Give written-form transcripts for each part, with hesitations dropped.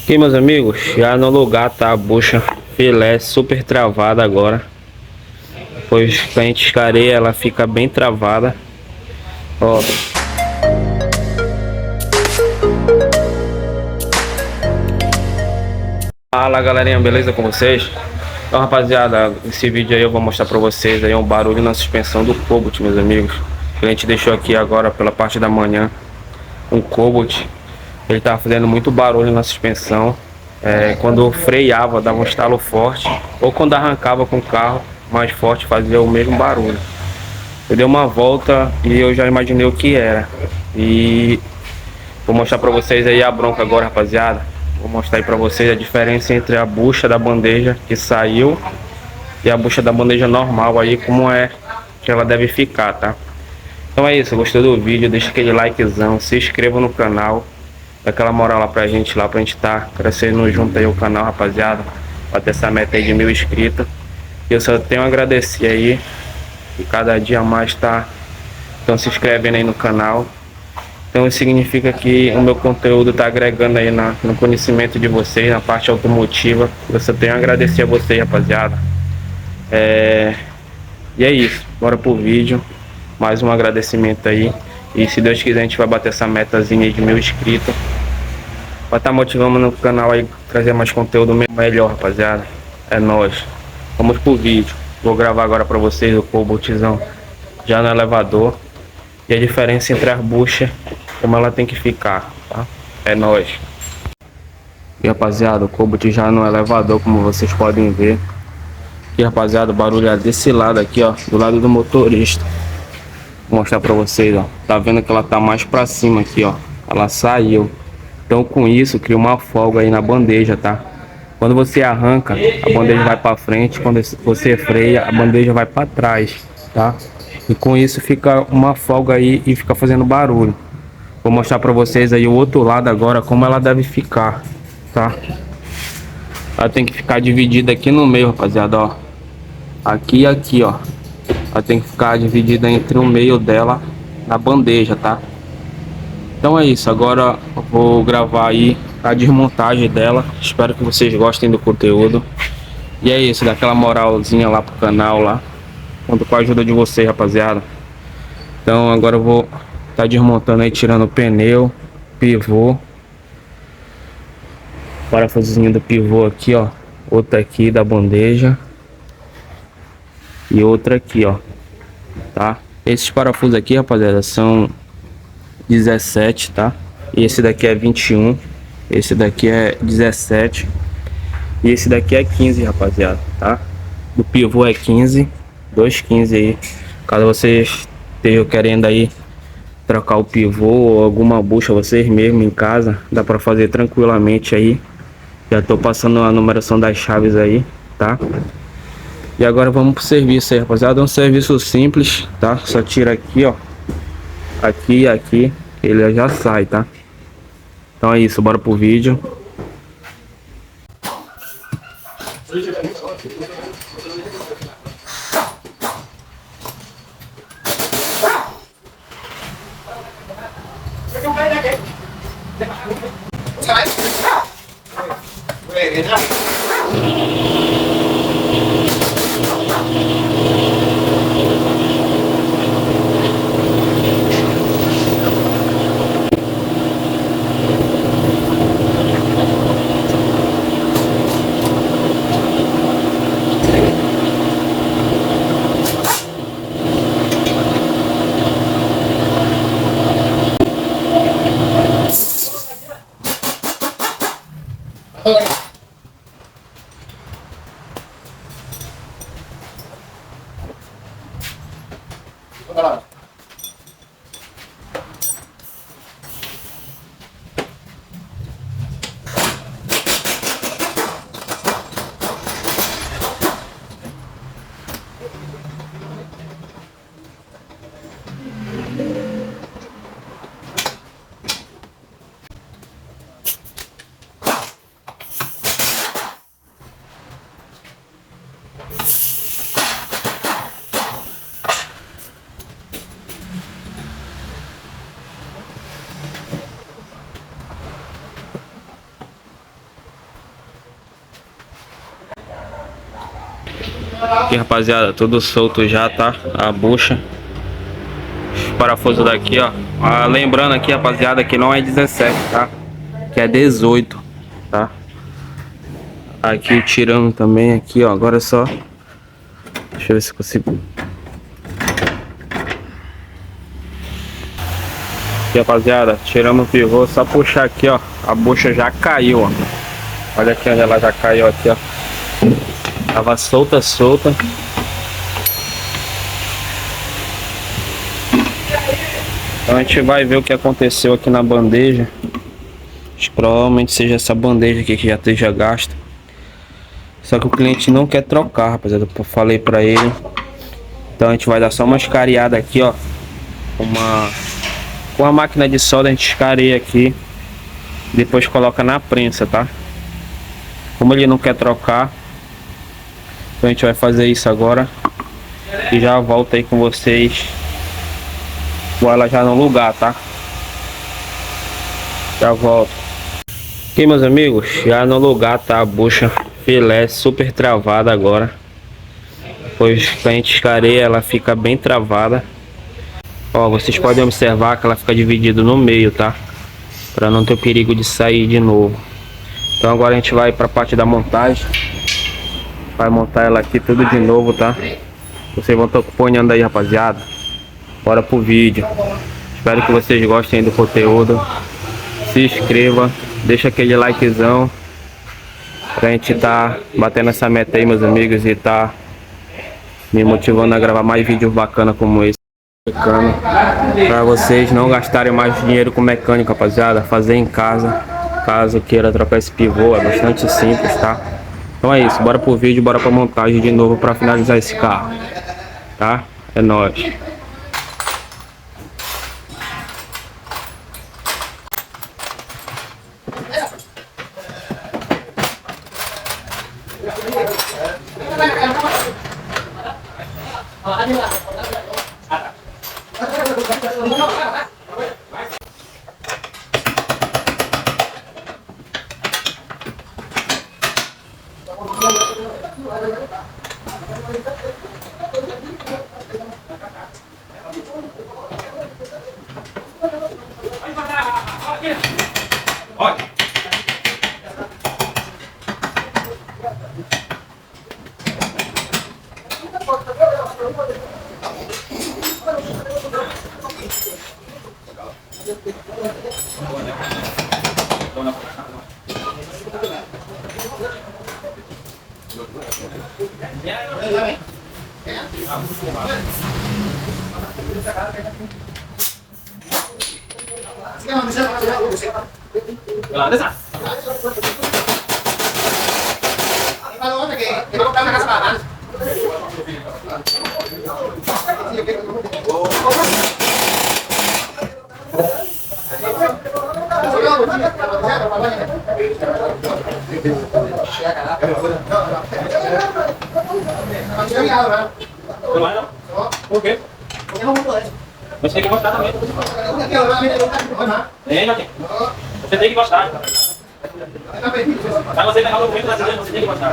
Aqui, meus amigos, já no lugar tá a bucha filé super travada agora. Pois que a gente escareia, ela fica bem travada. Ó. Fala, galerinha, beleza com vocês? Então, rapaziada, esse vídeo aí eu vou mostrar pra vocês aí um barulho na suspensão do Cobalt, meus amigos. Que a gente deixou aqui agora pela parte da manhã. Um Cobalt. Ele tava fazendo muito barulho na suspensão. Quando freava dava um estalo forte, ou quando arrancava com o carro mais forte fazia o mesmo barulho. Eu dei uma volta e eu já imaginei o que era. E vou mostrar pra vocês aí a bronca agora, rapaziada. Vou mostrar aí pra vocês a diferença entre a bucha da bandeja que saiu e a bucha da bandeja normal aí, como é que ela deve ficar, tá? Então é isso, gostou do vídeo, deixa aquele likezão, se inscreva no canal, dá aquela moral lá pra gente tá crescendo junto aí o canal, rapaziada, pra ter essa meta aí de 1000 inscritos. E eu só tenho a agradecer aí, e cada dia mais tá, então se inscrevendo aí no canal. Então isso significa que o meu conteúdo tá agregando aí no conhecimento de vocês, na parte automotiva. Eu só tenho a agradecer a vocês, rapaziada. E é isso, bora pro vídeo. Mais um agradecimento aí. E se Deus quiser a gente vai bater essa metazinha aí de 1000 inscritos. Vai estar motivando no canal aí, trazer mais conteúdo melhor, rapaziada. É nóis. Vamos pro vídeo. Vou gravar agora pra vocês o Cobaltzão já no elevador. E a diferença entre as buchas, como ela tem que ficar, tá? É nóis. E rapaziada, o Cobalt já no elevador, como vocês podem ver. E rapaziada, o barulho é desse lado aqui, ó, do lado do motorista. Vou mostrar pra vocês, ó. Tá vendo que ela tá mais pra cima aqui, ó. Ela saiu. Então com isso cria uma folga aí na bandeja, tá? Quando você arranca, a bandeja vai pra frente. Quando você freia, a bandeja vai pra trás, tá? E com isso fica uma folga aí e fica fazendo barulho. Vou mostrar pra vocês aí o outro lado agora, como ela deve ficar, tá? Ela tem que ficar dividida aqui no meio, rapaziada, ó. Aqui e aqui, ó. Ela tem que ficar dividida entre o meio dela na bandeja, tá? Então é isso, agora eu vou gravar aí a desmontagem dela. Espero que vocês gostem do conteúdo. E é isso, dá aquela moralzinha lá pro canal lá. Conto com a ajuda de vocês, rapaziada. Então agora eu vou tá desmontando aí, tirando o pneu, pivô, parafusinho do pivô aqui, ó. Outra aqui da bandeja e outra aqui, ó, tá? Esses parafusos aqui, rapaziada, são 17, tá? E esse daqui é 21, esse daqui é 17 e esse daqui é 15, rapaziada, tá? Do pivô é 15, 2,15 aí. Caso vocês estejam querendo aí trocar o pivô ou alguma bucha vocês mesmo em casa, dá pra fazer tranquilamente aí. Já tô passando a numeração das chaves aí, tá? E agora vamos pro serviço aí, rapaziada. É um serviço simples, tá? Só tira aqui, ó. Aqui e aqui, ele já sai, tá? Então é isso, bora pro vídeo. Aqui, rapaziada, tudo solto já, tá? A bucha. Os parafusos daqui, ó. Ah, lembrando aqui, rapaziada, que não é 17, tá? Que é 18, tá? Aqui tirando também aqui, ó. Agora é só. Deixa eu ver se consigo. Aqui, rapaziada, tiramos o pivô, só puxar aqui, ó. A bucha já caiu, ó. Olha aqui onde ela já caiu aqui, ó. Tava solta. Então a gente vai ver o que aconteceu aqui na bandeja. Acho que provavelmente seja essa bandeja aqui que já esteja gasta. Só que o cliente não quer trocar, rapaziada. Eu falei pra ele. Então a gente vai dar só uma escariada aqui, ó. Com a máquina de solda a gente escareia aqui. Depois coloca na prensa, tá? Como ele não quer trocar, então a gente vai fazer isso agora. E já volto aí com vocês. Vou ela já no lugar, tá? Já volto. Aqui, meus amigos, já no lugar tá a bucha filé super travada agora. Depois que a gente escareia, ela fica bem travada. Ó, vocês podem observar que ela fica dividida no meio, tá? Para não ter perigo de sair de novo. Então agora a gente vai para a parte da montagem. Vai montar ela aqui tudo de novo, tá? Vocês vão estar acompanhando aí, rapaziada. Bora pro vídeo. Espero que vocês gostem do conteúdo. Se inscreva, deixa aquele likezão pra gente tá batendo essa meta aí, meus amigos, e tá me motivando a gravar mais vídeos bacanas como esse. Para vocês não gastarem mais dinheiro com mecânica, rapaziada, fazer em casa. Caso queira trocar esse pivô, é bastante simples, tá? Então é isso, bora pro vídeo, bora pra montagem de novo pra finalizar esse carro, tá? É nóis. Por quê? Você tem que gostar também. Você tem que gostar. Mas você pegar o documento brasileiro, você tem que gostar.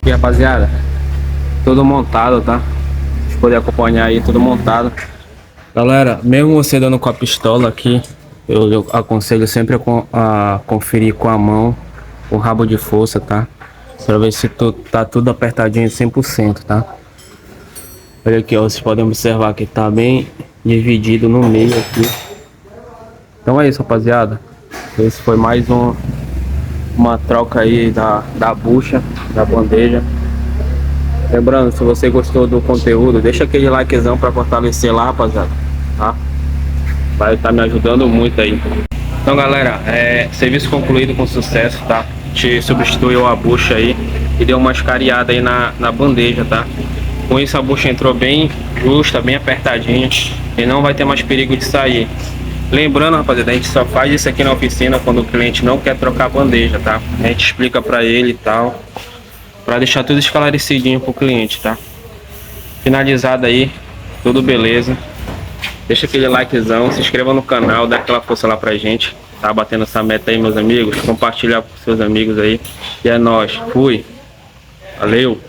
E rapaziada, tudo montado, tá? Vocês podem acompanhar aí, tudo montado. Galera, mesmo você dando com a pistola aqui, eu aconselho sempre a conferir com a mão, o rabo de força, tá? Pra ver se tá tudo apertadinho 100%, tá? Olha aqui, ó, vocês podem observar que tá bem dividido no meio aqui. Então é isso, rapaziada. Esse foi mais uma troca aí da bucha, da bandeja. Lembrando, se você gostou do conteúdo, deixa aquele likezão pra fortalecer lá, rapaziada, tá? Vai estar me ajudando muito aí. Então, galera, serviço concluído com sucesso, tá? Te substituiu a bucha aí e deu uma escariada aí na bandeja, tá? Com isso a bucha entrou bem justa, bem apertadinha e não vai ter mais perigo de sair. Lembrando, rapaziada, a gente só faz isso aqui na oficina quando o cliente não quer trocar a bandeja, tá? A gente explica pra ele e tal, pra deixar tudo esclarecidinho pro cliente, tá? Finalizado aí, tudo beleza. Deixa aquele likezão, se inscreva no canal, dá aquela força lá pra gente. Tá batendo essa meta aí, meus amigos. Compartilhar com seus amigos aí. E é nóis. Fui. Valeu.